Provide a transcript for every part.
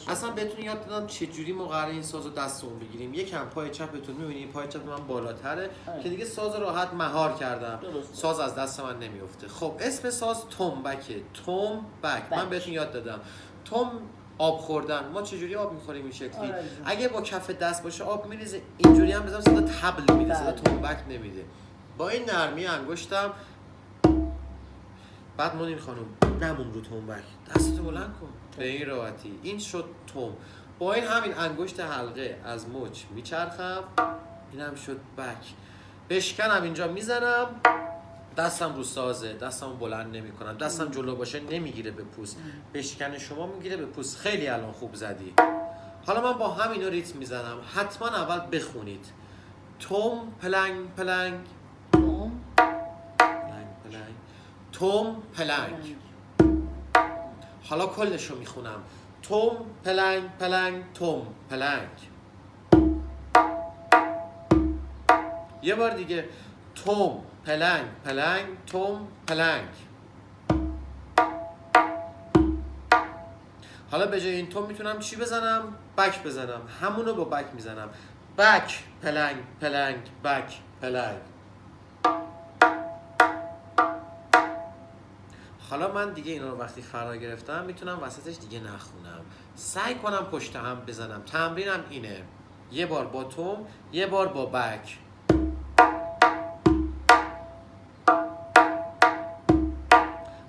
اصلا بهتون یاد دادم چجوری ما قراره این سازو دستمون بگیریم. یکم پای چپتون می‌بینید پای چپ من بالاتره که دیگه ساز راحت مهار کردم. ساز از دست من نمیفته. خب اسم ساز تنبکه. تنبک. من بهتون یاد دادم. آب خوردن. ما چجوری آب می‌خوریم این شکلی؟ اگه با کف دست باشه آب میریزه، اینجوری هم بزنم صدا تبل میده، صدا تنبک نمیده. با این نرمی انگشتم. بعد مونین خانم نمون رو تنبک، دستتو بلند کن به این راحتی. این شد تم. با این همین انگشت حلقه از مچ میچرخم، این هم شد بک. بشکنم اینجا میزنم، دستم رو سازه، دستم بلند نمی کنم، دستم جلو باشه نمیگیره به پوست. بشکن شما میگیره به پوست. خیلی الان خوب زدی. حالا من با همینو ریتم میزنم. حتما اول بخونید. توم پلنگ پلنگ، توم پلنگ پلنگ، توم پلنگ. حالا کلشو میخونم. توم پلنگ پلنگ توم پلنگ. یه بار دیگه. توم پلنگ پلنگ توم پلنگ. حالا به جای این توم میتونم چی بزنم؟ بک بزنم. همونو با بک میزنم. بک پلنگ پلنگ بک پلنگ. حالا من دیگه اینا رو وقتی فرا گرفتم میتونم وسطش دیگه نخونم. سعی کنم پشت هم بزنم. تمرینم اینه. یه بار با توم، یه بار با بک.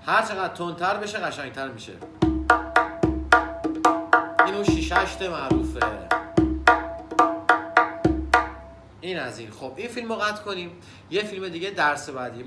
هر چقدر تندتر بشه قشنگتر میشه. اینو 6-8 معروفه. این از این. خب این فیلم رو قطع کنیم. یه فیلم دیگه درس بعدی.